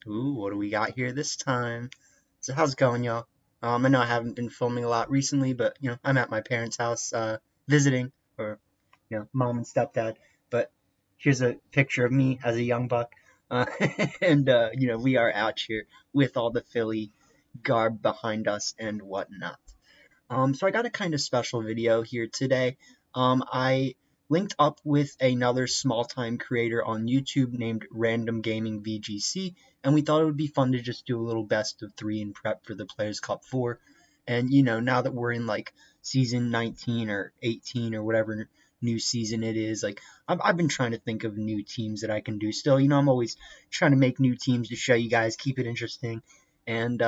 Ooh, what do we got here this time? So how's it going, y'all? I know I haven't been filming a lot recently, but I'm at my parents' house visiting, or mom and stepdad. But here's a picture of me as a young buck, uh, and we are out here with all the Philly garb behind us and whatnot. So I got a kind of special video here today. I linked up with another small-time creator on YouTube named RandomGaming VGC, and we thought it would be fun to just do a little best of 3 in prep for the Players Cup 4. And now that we're in like season 19 or 18 or whatever new season it is, like I've been trying to think of new teams that I can do still. I'm always trying to make new teams to show you guys, keep it interesting. And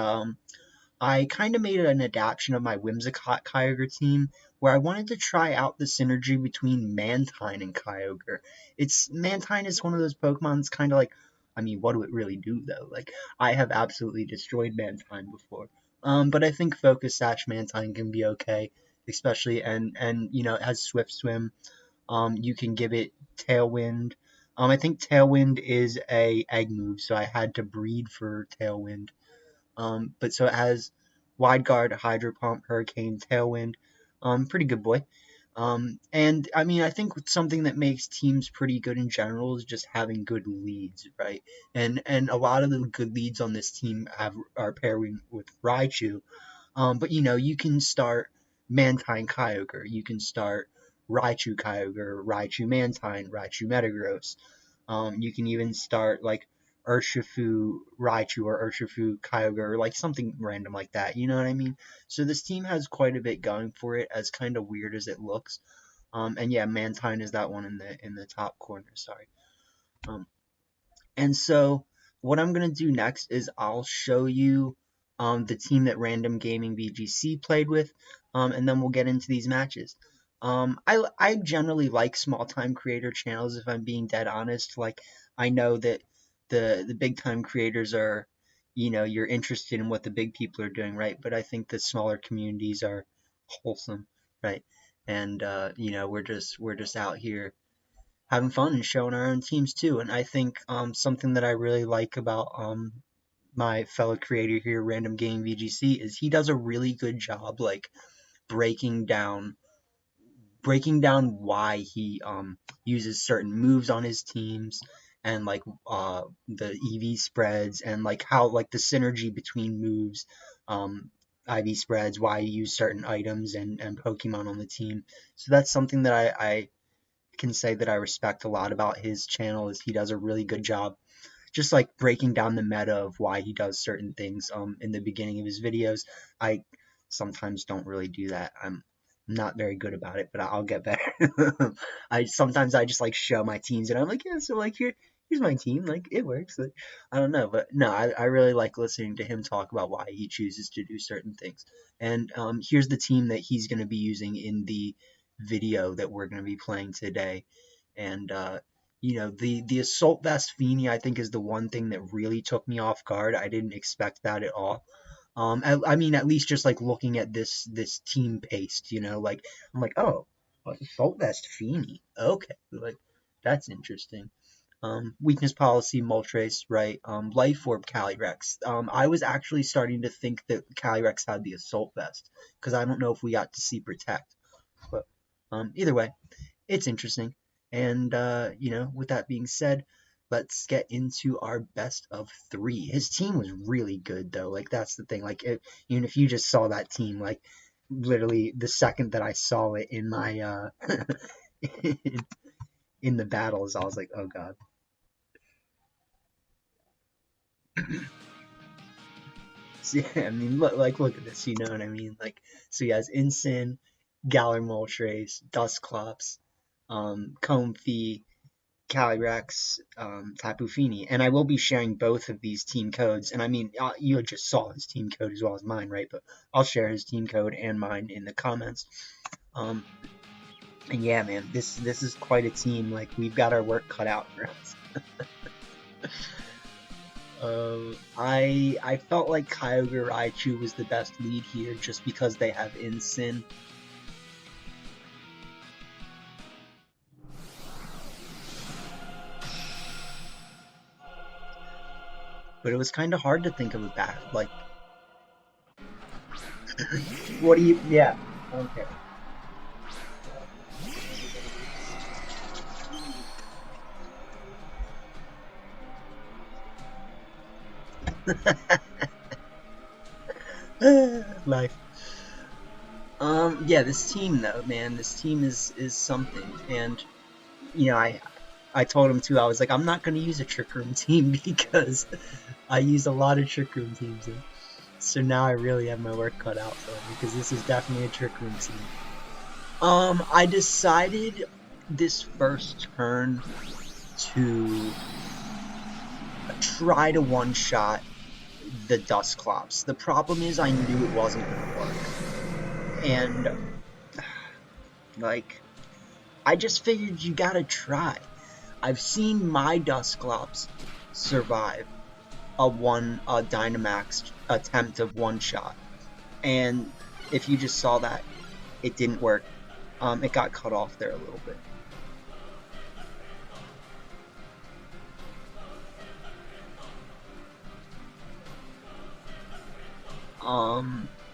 I kind of made an adaptation of my Whimsicott Kyogre team where I wanted to try out the synergy between Mantine and Kyogre. Mantine is one of those Pokemon that's kind of like, I mean, what do it really do though? Like, I have absolutely destroyed Mantine before. But I think Focus Sash Mantine can be okay, especially and it has Swift Swim. You can give it Tailwind. I think Tailwind is a egg move, so I had to breed for Tailwind. But so it has Wide Guard, Hydro Pump, Hurricane, Tailwind. Pretty good boy. And I mean, I think something that makes teams pretty good in general is just having good leads, right? And a lot of the good leads on this team are pairing with Raichu. But you can start Mantine Kyogre, you can start Raichu Kyogre, Raichu Mantine, Raichu Metagross. You can even start like Urshifu Raichu or Urshifu Kyogre or like something random like that. You know what I mean? So this team has quite a bit going for it, as kind of weird as it looks. And yeah, Mantine is that one in the top corner. Sorry. Um, and so what I'm gonna do next is I'll show you the team that Random Gaming VGC played with, and then we'll get into these matches. I generally like small time creator channels, if I'm being dead honest. Like, I know that the big time creators are, you're interested in what the big people are doing, right? But I think the smaller communities are wholesome, right? And we're just out here having fun and showing our own teams too. And I think something that I really like about my fellow creator here, Random Game VGC, is he does a really good job like breaking down why he uses certain moves on his teams, and like the EV spreads, and like how like the synergy between moves, IV spreads, why you use certain items and Pokemon on the team. So that's something that I can say that I respect a lot about his channel, is he does a really good job just like breaking down the meta of why he does certain things in the beginning of his videos. I sometimes don't really do that. I'm not very good about it, but I'll get better. I sometimes I just like show my teams and I'm like, yeah, so like here's my team, like it works. Like, I don't know, but no, I really like listening to him talk about why he chooses to do certain things. And here's the team that he's going to be using in the video that we're going to be playing today. And the assault vest Feeny, I think, is the one thing that really took me off guard. I didn't expect that at all. I mean, at least just like looking at this team paste, like I'm like, oh, assault vest Feeny, okay, like that's interesting. Weakness policy Moltres, right? Life orb Calyrex. I was actually starting to think that Calyrex had the assault vest because I don't know if we got to see protect, but either way, it's interesting. And with that being said, let's get into our best of 3. His team was really good though. Like, that's the thing. Like, even if you just saw that team, like literally the second that I saw it in my in the battles, I was like, oh god. So, yeah, I mean, look at this. You know what I mean? Like, so he has Incin, Galar Moltres, Dusclops, Comfey, Calyrex, Tapu Fini, and I will be sharing both of these team codes. And I mean, you just saw his team code as well as mine, right? But I'll share his team code and mine in the comments. And yeah, man, this is quite a team. Like, we've got our work cut out for us. I felt like Kyogre Raichu was the best lead here, just because they have Incin. but it was kind of hard to think of a back. Like, what do you? Yeah. Okay. Life. Yeah, this team though, man, this team is something, and you know, I told him too. I was like, I'm not gonna use a trick room team because I use a lot of trick room teams, so now I really have my work cut out for me because this is definitely a trick room team. I decided this first turn to try to one shot the Dusclops. The problem is I knew it wasn't gonna work, and like I just figured you gotta try. I've seen my Dusclops survive a Dynamax attempt of one shot, and if you just saw that, it didn't work. It got cut off there a little bit.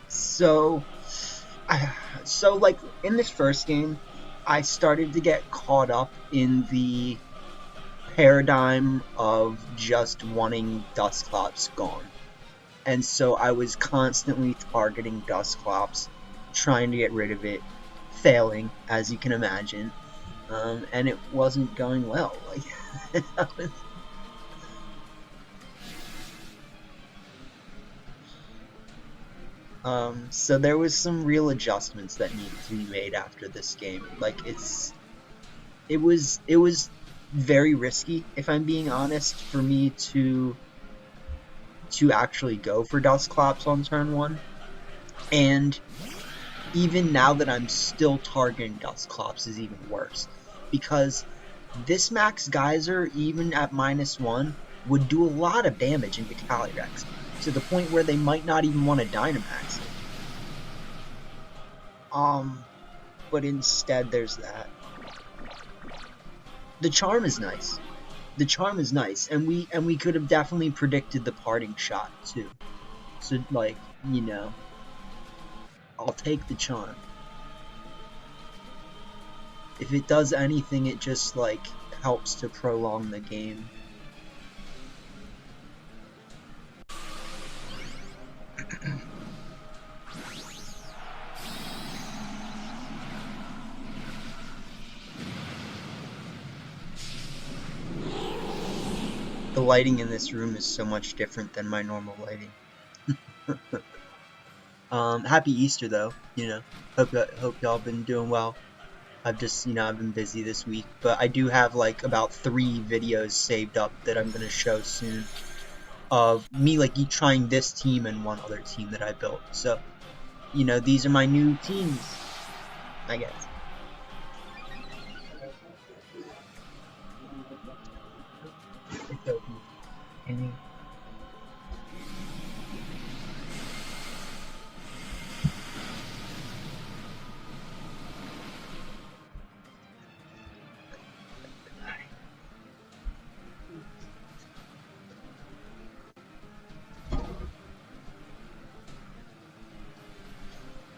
So, so like in this first game, I started to get caught up in the paradigm of just wanting Dusclops gone. And so I was constantly targeting Dusclops, trying to get rid of it, failing, as you can imagine. And it wasn't going well. Like, so there was some real adjustments that needed to be made after this game. Like it was very risky, if I'm being honest, for me to actually go for Dusclops on turn one. And even now that I'm still targeting Dusclops is even worse. Because this Max Geyser, even at -1, would do a lot of damage into Calyrex, to the point where they might not even want to Dynamax it. But instead there's that. The charm is nice. The charm is nice, and we could have definitely predicted the parting shot too. So like, I'll take the charm. If it does anything, it just like helps to prolong the game. The lighting in this room is so much different than my normal lighting. Happy Easter though, hope y'all been doing well. I've just, I've been busy this week, but I do have like about 3 videos saved up that I'm gonna show soon of me like trying this team and one other team that I built. So, these are my new teams, I guess.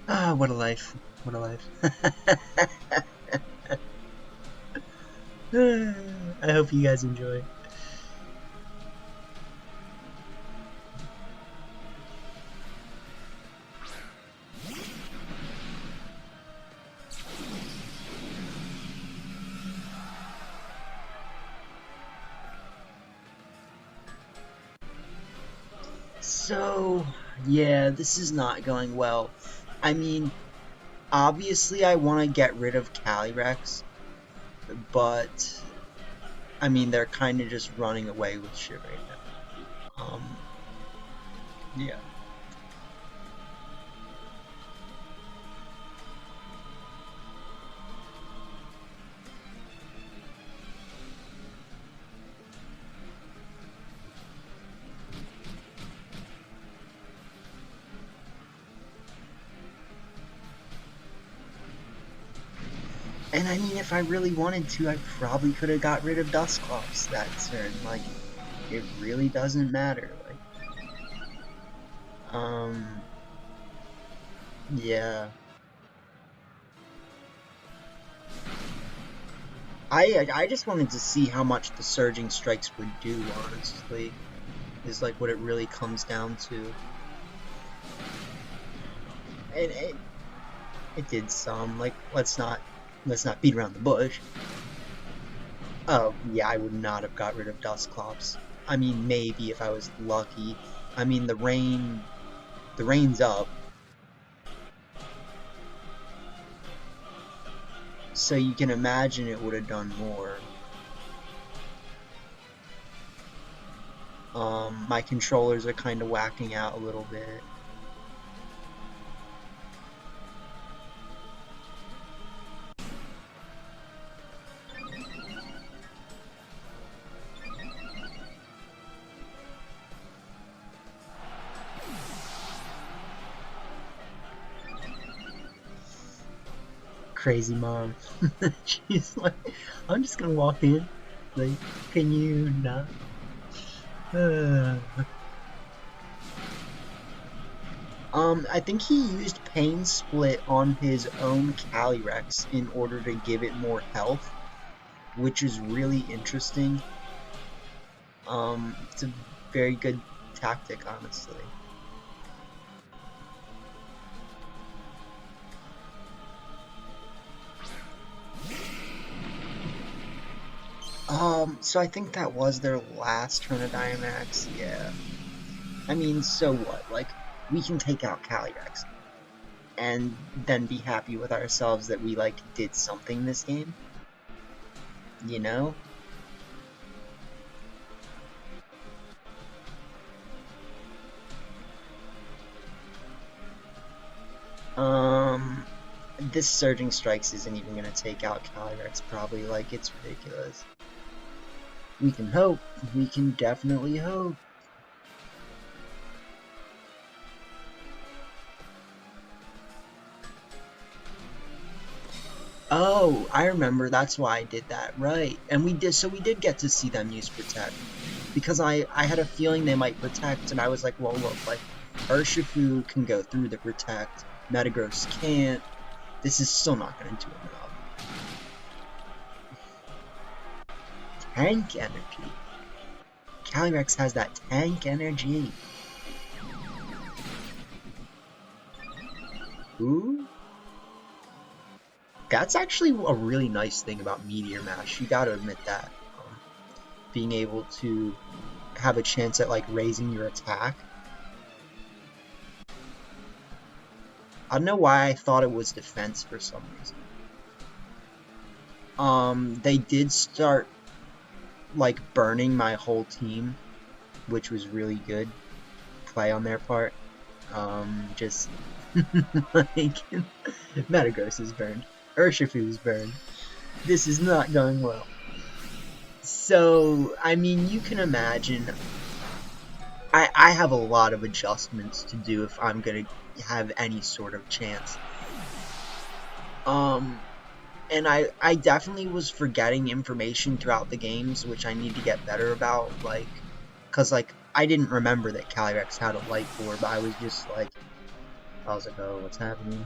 Ah, what a life. What a life. I hope you guys enjoy. So, yeah, this is not going well. I mean, obviously I want to get rid of Calyrex, but I mean, they're kind of just running away with shit right now. Yeah. And I mean, if I really wanted to, I probably could have got rid of Dusclops that turn. Like, it really doesn't matter. Yeah. I just wanted to see how much the surging strikes would do, honestly. Is like what it really comes down to. And it did some. Like, let's not beat around the bush. Oh, yeah, I would not have got rid of Dustclops. I mean, maybe if I was lucky. I mean, the rain's up, so you can imagine it would have done more. My controllers are kind of whacking out a little bit. Crazy mom. She's like, I'm just gonna walk in. Like, can you not? I think he used Pain Split on his own Calyrex in order to give it more health, which is really interesting. It's a very good tactic, honestly. So I think that was their last turn of Dynamax, yeah. I mean, so what? Like, we can take out Calyrex, and then be happy with ourselves that we, like, did something this game. You know? This Surging Strikes isn't even gonna take out Calyrex, probably. Like, it's ridiculous. We can hope. We can definitely hope. Oh, I remember. That's why I did that. Right. And we did get to see them use Protect. Because I had a feeling they might Protect, and I was like, well, look, like, Urshifu can go through the Protect. Metagross can't. This is still not going to do enough. Tank energy. Calyrex has that tank energy. Ooh. That's actually a really nice thing about Meteor Mash. You gotta admit that. Being able to have a chance at, like, raising your attack. I don't know why I thought it was defense for some reason. They did start, like, burning my whole team, which was really good play on their part. Just, like, Metagross is burned. Urshifu is burned. This is not going well. So, I mean, you can imagine, I have a lot of adjustments to do if I'm gonna have any sort of chance. And I definitely was forgetting information throughout the games, which I need to get better about, like, cause, like, I didn't remember that Calyrex had a Light Orb, I was just like, I was like, oh, what's happening?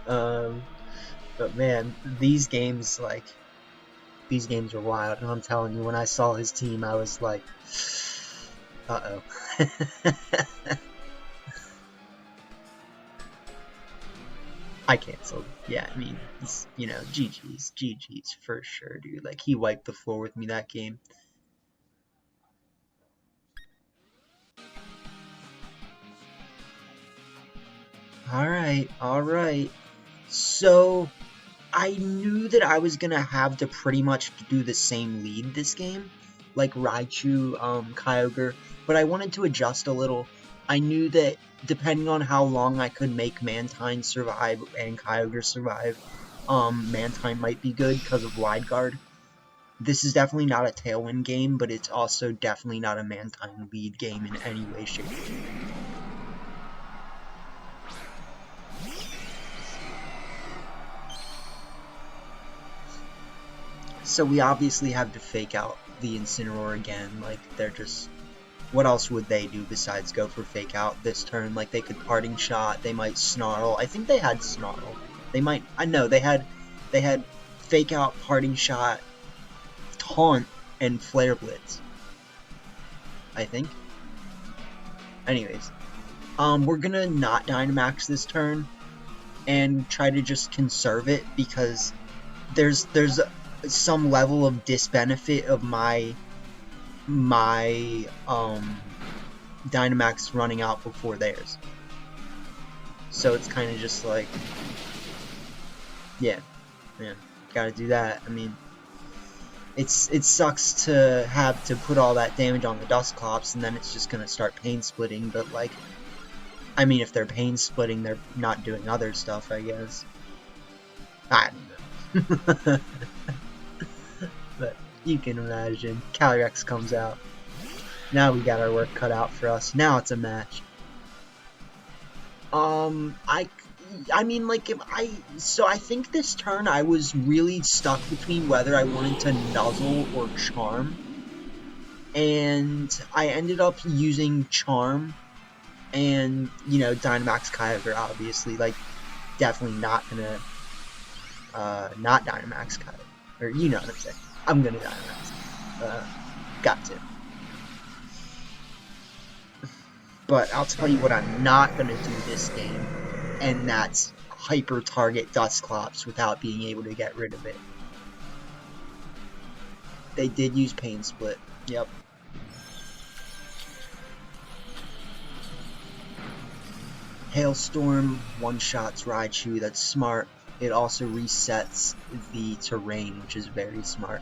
But man, these games are wild, and I'm telling you, when I saw his team, I was like, uh-oh. I canceled. Yeah, I mean, you know, GG's for sure, dude. Like, he wiped the floor with me that game. Alright. So, I knew that I was gonna have to pretty much do the same lead this game, like Raichu, Kyogre, but I wanted to adjust a little. I knew that depending on how long I could make Mantine survive and Kyogre survive, Mantine might be good because of Wide Guard. This is definitely not a Tailwind game, but it's also definitely not a Mantine lead game in any way, shape, or form. So we obviously have to fake out the Incineroar again, like, they're just what else would they do besides go for Fake Out this turn? Like, they could Parting Shot, they might Snarl. I think they had Snarl. They might, I know, they had Fake Out, Parting Shot, Taunt, and Flare Blitz, I think. Anyways, we're gonna not Dynamax this turn and try to just conserve it, because there's some level of disbenefit of my Dynamax running out before theirs. So it's kind of just like, yeah, gotta do that. I mean, it sucks to have to put all that damage on the Dusclops, and then it's just gonna start pain splitting. But like, I mean, if they're pain splitting, they're not doing other stuff, I guess. I don't know. But you can imagine, Calyrex comes out. Now we got our work cut out for us. Now it's a match. I mean, like, so I think this turn I was really stuck between whether I wanted to Nuzzle or Charm, and I ended up using Charm, and, you know, Dynamax Kyogre, obviously, like, definitely not gonna, not Dynamax Kyogre, or, you know what I'm saying, I'm gonna Dynamax, got to. But I'll tell you what I'm not gonna do this game, and that's hyper target Dusclops without being able to get rid of it. They did use Pain Split. Yep. Hailstorm one-shots Raichu. That's smart. It also resets the terrain, which is very smart.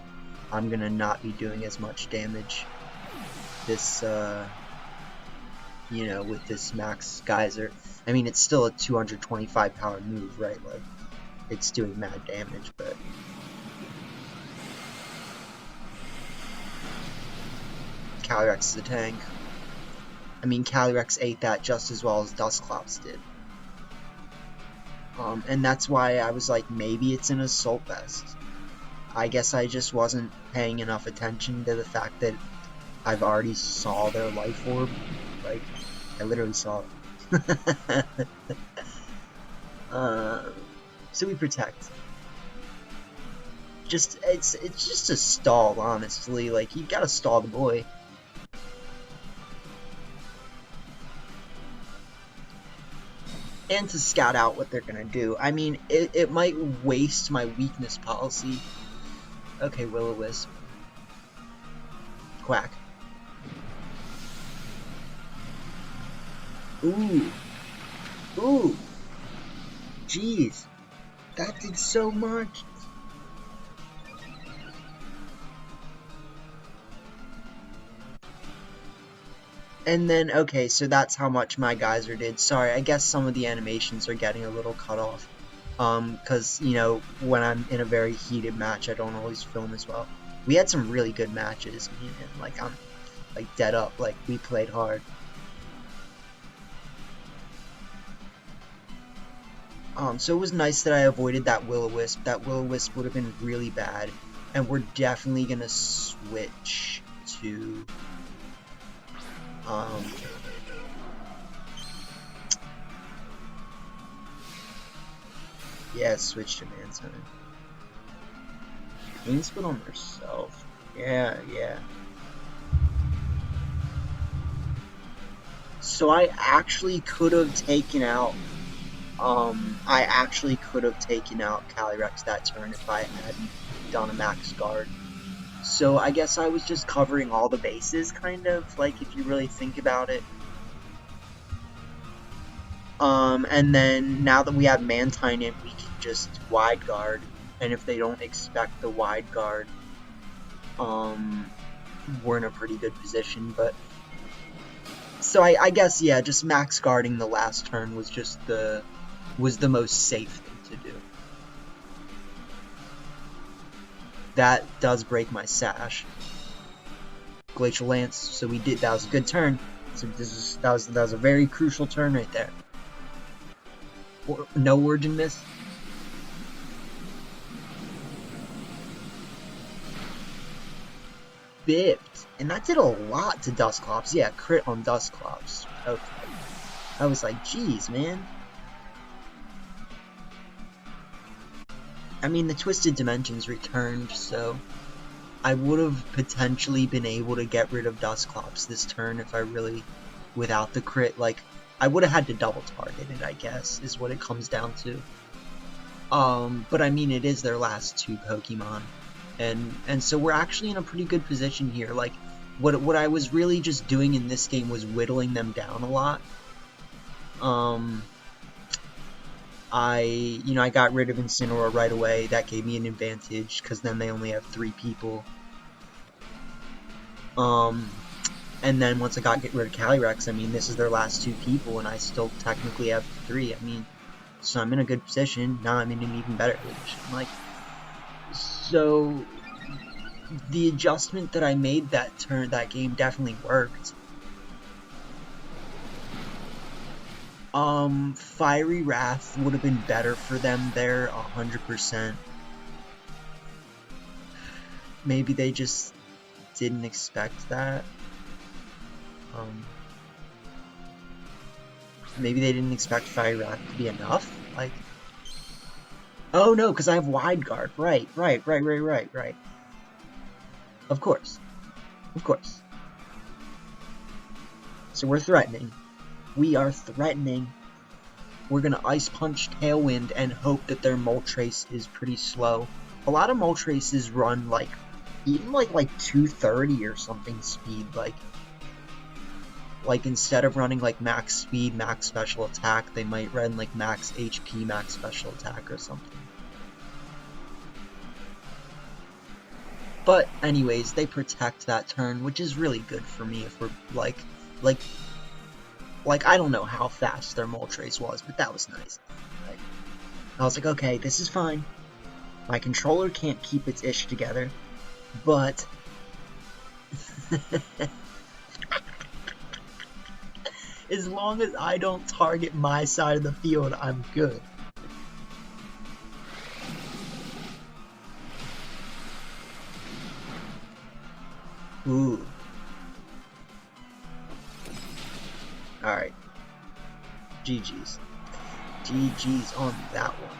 I'm gonna not be doing as much damage this, you know, with this Max Geyser. I mean, it's still a 225 power move, right? Like, it's doing mad damage, but Calyrex is a tank. I mean, Calyrex ate that just as well as Dusclops did. And that's why I was like, maybe it's an Assault Vest. I guess I just wasn't paying enough attention to the fact that I've already saw their Life Orb. Like, I literally saw it. So we Protect. It's just a stall, honestly. Like, you gotta stall the boy. And to scout out what they're gonna do. I mean, it might waste my weakness policy. Okay, Will-O-Wisp. Quack. Ooh. Ooh. Jeez. That did so much. And then, okay, so that's how much my Geyser did. Sorry, I guess some of the animations are getting a little cut off. Because, you know, when I'm in a very heated match, I don't always film as well. We had some really good matches, and like, I'm, like, dead up. Like, we played hard. So it was nice that I avoided that Will-O-Wisp. That Will-O-Wisp would have been really bad. And we're definitely gonna switch to... yeah, switch to Manton. Pain Split on herself. Yeah. So I actually could have taken out Calyrex that turn if I hadn't done a max guard. So I guess I was just covering all the bases, kind of, like, if you really think about it. And then now that we have Mantine in, we can just wide guard, and if they don't expect the wide guard, we're in a pretty good position. But so I guess, yeah, just max guarding the last turn was just the most safe thing to do. That does break my sash. Glacial Lance, so we did, that was a good turn. So that was a very crucial turn right there. No Origin Miss. bipped. And that did a lot to Dusclops. Yeah, crit on Dusclops. Okay. I was like, geez, man. I mean, the Twisted Dimensions returned, so I would have potentially been able to get rid of Dusclops this turn if I really, without the crit, like, I would have had to double target it, I guess, is what it comes down to. But I mean, it is their last 2 Pokemon, and so we're actually in a pretty good position here. Like, what I was really just doing in this game was whittling them down a lot. I got rid of Incineroar right away. That gave me an advantage, because then they only have 3 people. And then once I get rid of Calyrex, I mean, this is their last 2 people, and I still technically have 3. I mean, so I'm in a good position. Now I'm in an even better position. Like, so the adjustment that I made that game definitely worked. Fiery Wrath would have been better for them there, 100%. Maybe they just didn't expect that. Maybe they didn't expect Fiery Wrath to be enough. Like, oh no, because I have Wide Guard. Right. Of course. So we're threatening. We are threatening. We're gonna Ice Punch Tailwind and hope that their Moltres is pretty slow. A lot of Moltres run like even like 230 or something speed. Like instead of running like max speed, max special attack, they might run like max HP, max special attack or something. But anyways, they protect that turn, which is really good for me if we're like I don't know how fast their Moltres was, but that was nice. Like, I was like, okay, this is fine. My controller can't keep its ish together, but as long as I don't target my side of the field, I'm good. Ooh. Alright. GG's. GG's on that one.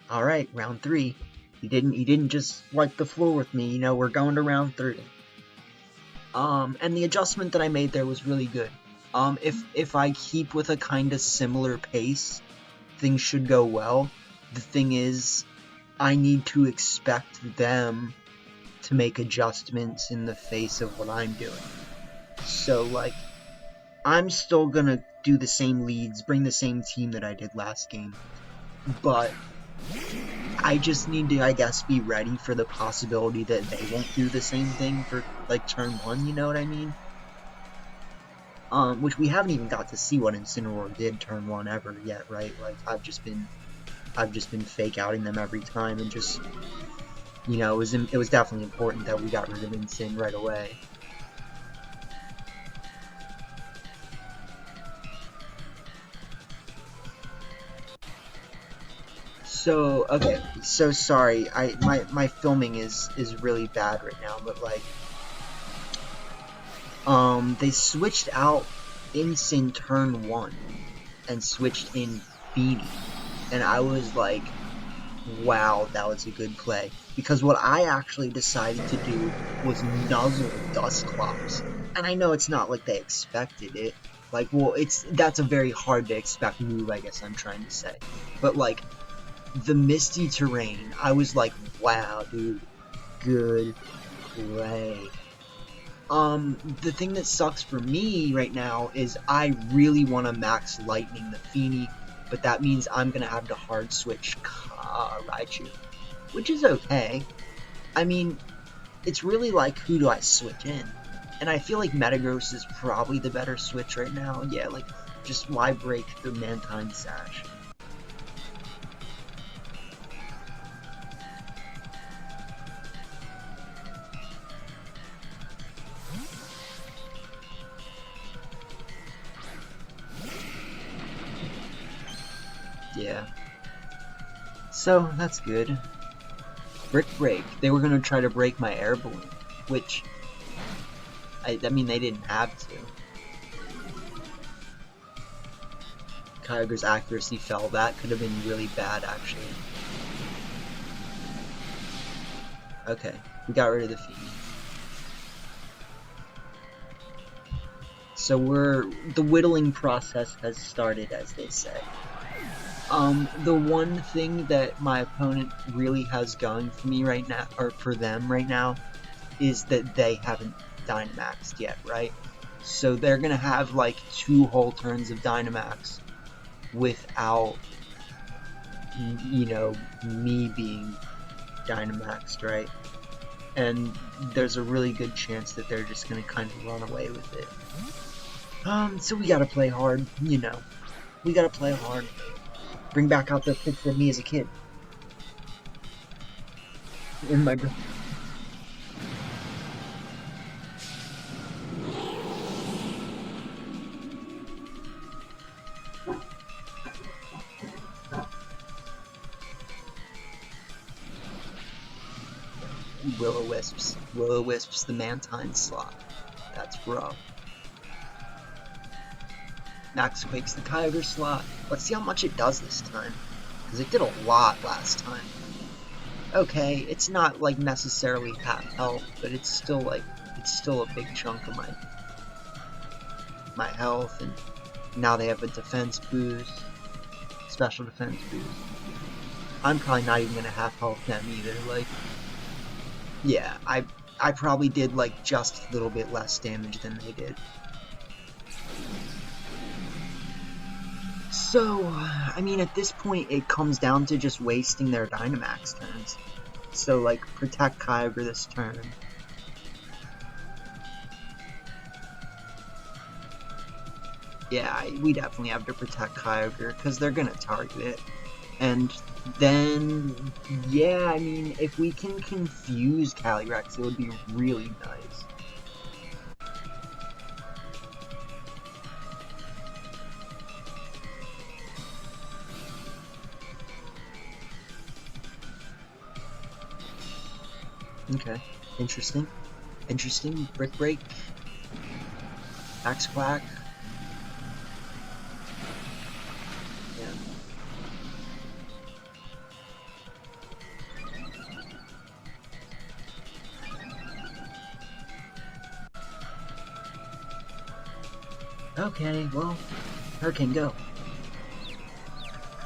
Alright, round 3. He didn't just wipe the floor with me, you know, we're going to round 3. And the adjustment that I made there was really good. If I keep with a kinda similar pace, things should go well. The thing is, I need to expect them to make adjustments in the face of what I'm doing. So, like, I'm still gonna do the same leads, bring the same team that I did last game, but I just need to, I guess, be ready for the possibility that they won't do the same thing for, like, turn 1, you know what I mean? Which we haven't even got to see what Incineroar did turn 1 ever yet, right? Like, I've just been fake outing them every time, and just, you know, it was definitely important that we got rid of Incin right away. So, okay, so sorry, my filming is really bad right now, but like, they switched out Incin turn 1 and switched in Feeny, and I was like, wow, that was a good play, because what I actually decided to do was nuzzle Dusclops, and I know it's not like they expected it, like, well, that's a very hard to expect move, I guess I'm trying to say, but like, the Misty Terrain, I was like, wow, dude, good play. The thing that sucks for me right now is I really want to max Lightning the Feeny, but that means I'm going to have to hard switch Raichu, which is okay. I mean, it's really like, who do I switch in? And I feel like Metagross is probably the better switch right now. Yeah, like, just why break the Mantine Sash? Yeah. So, that's good. Brick break. They were gonna try to break my air balloon, which, I mean, they didn't have to. Kyogre's accuracy fell. That could have been really bad, actually. Okay, we got rid of the feed. So the whittling process has started, as they say. The one thing that my opponent really has going for me right now, or for them right now, is that they haven't Dynamaxed yet, right? So they're gonna have like 2 whole turns of Dynamax without, you know, me being Dynamaxed, right? And there's a really good chance that they're just gonna kind of run away with it. So we gotta play hard, you know. We gotta play hard. Bring back out the fit for me as a kid. In my brain. Will-O-Wisps. Will-O-Wisps the Mantine slot. That's rough. Max Quakes the Kyogre slot. Let's see how much it does this time. Because it did a lot last time. Okay, it's not like necessarily half health, but it's still like, it's still a big chunk of my health, and now they have a defense boost, special defense boost. I'm probably not even gonna half health them either, like, yeah, I probably did like just a little bit less damage than they did. So, I mean, at this point, it comes down to just wasting their Dynamax turns. So, like, protect Kyogre this turn. Yeah, we definitely have to protect Kyogre, because they're gonna target it. And then, yeah, I mean, if we can confuse Calyrex, it would be really nice. Okay, interesting. Interesting. Brick Break. Axe Quack. Yeah. Okay, well, Hurricane, go.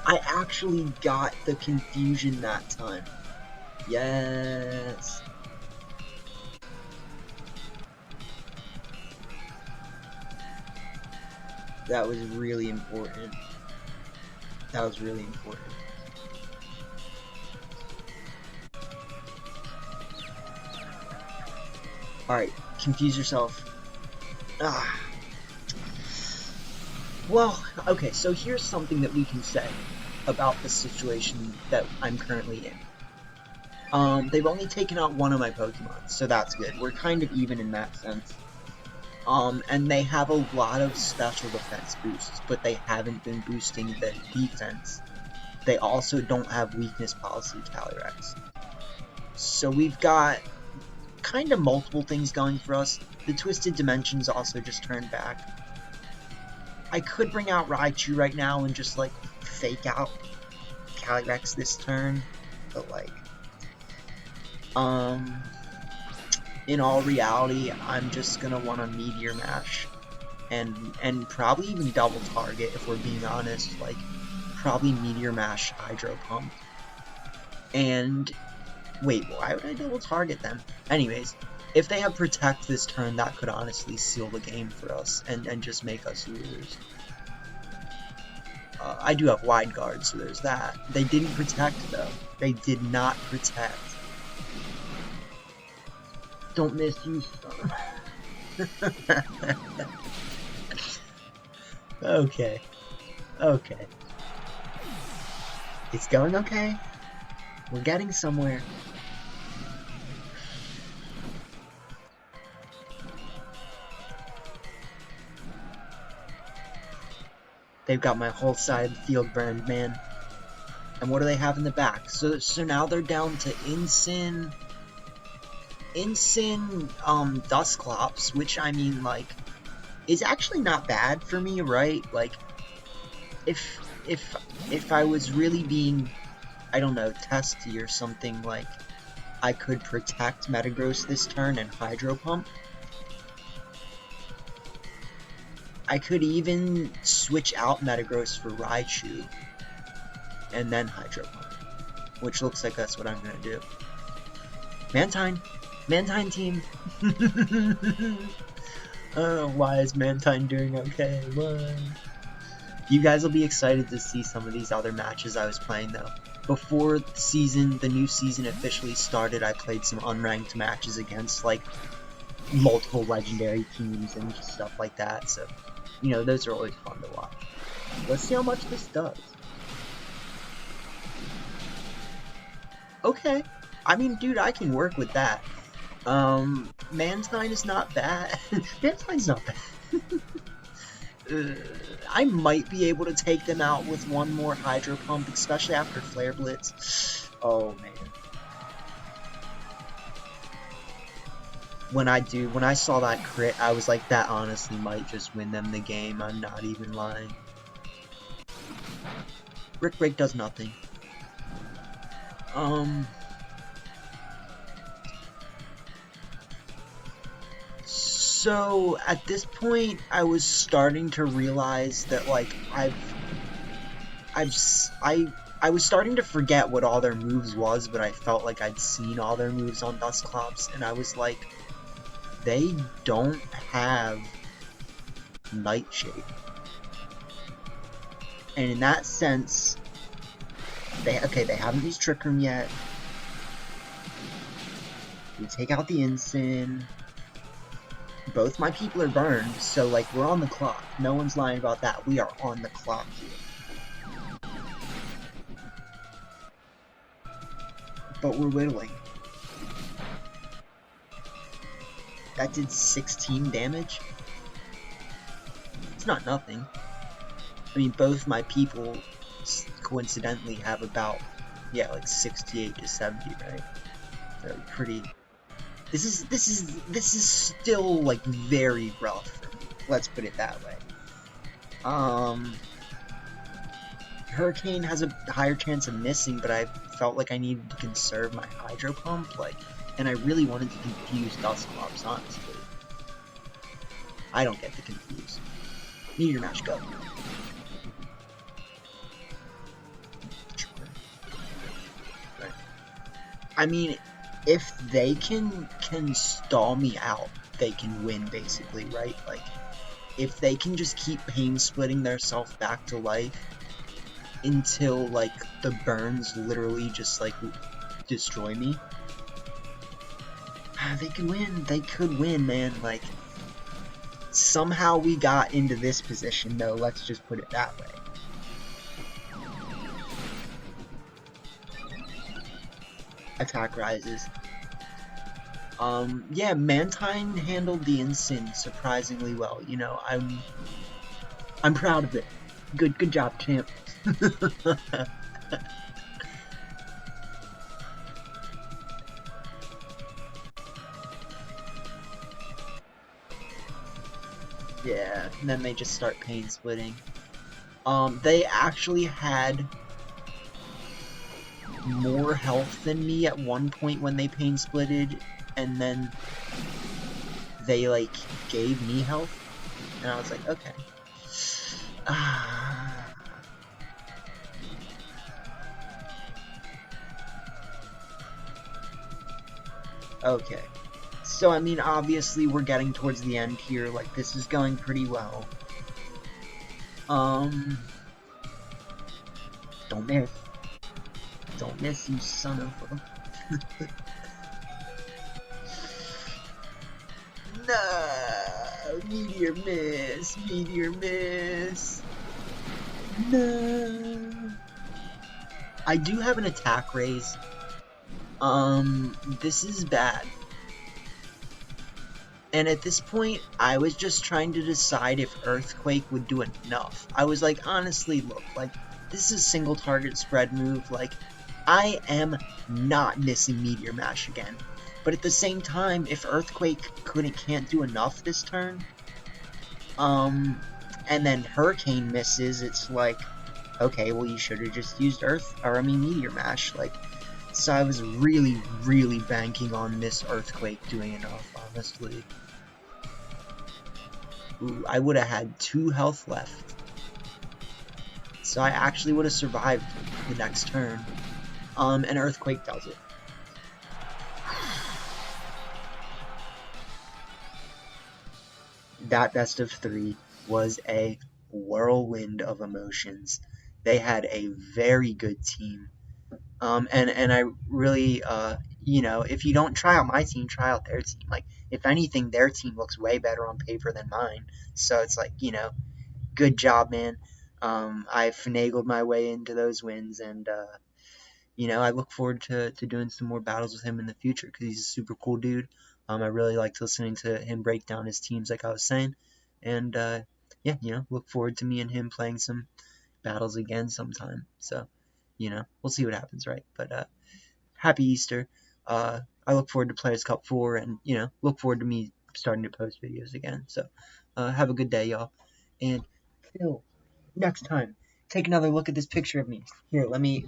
I actually got the confusion that time. Yes. That was really important. That was really important. Alright, confuse yourself. Ah. Well, okay, so here's something that we can say about the situation that I'm currently in. They've only taken out one of my Pokemon, so that's good. We're kind of even in that sense. And they have a lot of special defense boosts, but they haven't been boosting the defense. They also don't have weakness policy Calyrex. So we've got kind of multiple things going for us. The Twisted Dimensions also just turned back. I could bring out Raichu right now and just, like, fake out Calyrex this turn, but, like, in all reality, I'm just gonna want to Meteor Mash, and probably even double target, if we're being honest, like, probably Meteor Mash Hydro Pump. And, wait, why would I double target them? Anyways, if they have Protect this turn, that could honestly seal the game for us, and just make us lose. I do have Wide Guard, so there's that. They didn't Protect, though. They did not Protect. Don't miss you, son. Okay. Okay. It's going okay. We're getting somewhere. They've got my whole side of the field burned, man. And what do they have in the back? So now they're down to Ensign, Dusclops, which, I mean, like, is actually not bad for me, right? Like, if I was really being, I don't know, testy or something, like, I could protect Metagross this turn and Hydro Pump. I could even switch out Metagross for Raichu, and then Hydro Pump, which looks like that's what I'm gonna do. Mantine team. Why is Mantine doing okay? What? You guys will be excited to see some of these other matches I was playing though. Before the new season officially started, I played some unranked matches against like multiple legendary teams and just stuff like that. So, you know, those are always fun to watch. Let's see how much this does. Okay. I mean, dude, I can work with that. Mantine is not bad. Mantine's not bad. I might be able to take them out with one more Hydro Pump, especially after Flare Blitz. Oh, man. When I saw that crit, I was like, that honestly might just win them the game. I'm not even lying. Brick Break does nothing. So at this point, I was starting to realize that like I was starting to forget what all their moves was, but I felt like I'd seen all their moves on Dusclops, and I was like, they don't have Nightshade. And in that sense, they haven't used Trick Room yet. We take out the Ensign. Both my people are burned, so like we're on the clock. No one's lying about that. We are on the clock here. But we're whittling. That did 16 damage. It's not nothing. I mean, both my people coincidentally have about, yeah, like 68 to 70, right? So pretty. This is still like very rough for me. Let's put it that way. Hurricane has a higher chance of missing, but I felt like I needed to conserve my Hydro Pump, like, and I really wanted to confuse Dusclops, honestly. I don't get the confuse. Meteor Mash, go. Right. I mean, if they can stall me out, they can win, basically, right? Like, if they can just keep pain splitting themselves back to life until, like, the burns literally just, like, destroy me, they can win. They could win, man. Like, somehow we got into this position, though. Let's just put it that way. Attack rises. Yeah, Mantine handled the Ensign surprisingly well. You know, I'm proud of it. Good job, champ. Yeah, and then they just start pain splitting. They actually had more health than me at one point when they pain splitted, and then they like gave me health, and I was like, okay. Okay. So, I mean, obviously we're getting towards the end here, like, this is going pretty well. Don't miss. Don't miss, you son of a... No! Meteor miss! Meteor miss! No! I do have an attack raise. This is bad. And at this point, I was just trying to decide if Earthquake would do enough. I was like, honestly, look, like, this is a single target spread move. Like, I am not missing Meteor Mash again. But at the same time, if Earthquake can't do enough this turn, and then Hurricane misses, it's like, okay, well, you should have just used Meteor Mash. Like, so I was really, really banking on this Earthquake doing enough, honestly. Ooh, I would have had 2 health left. So I actually would have survived the next turn. And Earthquake does it. That best of 3 was a whirlwind of emotions. They had a very good team. And I really, if you don't try out my team, try out their team. Like, if anything, their team looks way better on paper than mine. So it's like, good job, man. I finagled my way into those wins, and I look forward to doing some more battles with him in the future because he's a super cool dude. I really liked listening to him break down his teams, like I was saying, and yeah, look forward to me and him playing some battles again sometime. So, we'll see what happens, right? But happy Easter. I look forward to Players Cup 4, and look forward to me starting to post videos again. So, have a good day, y'all, and till next time, take another look at this picture of me. Here, let me.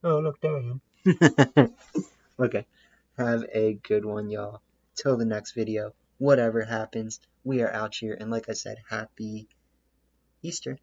Oh, look, there I am. Okay. Have a good one, y'all. Till the next video. Whatever happens, we are out here. And like I said, happy Easter.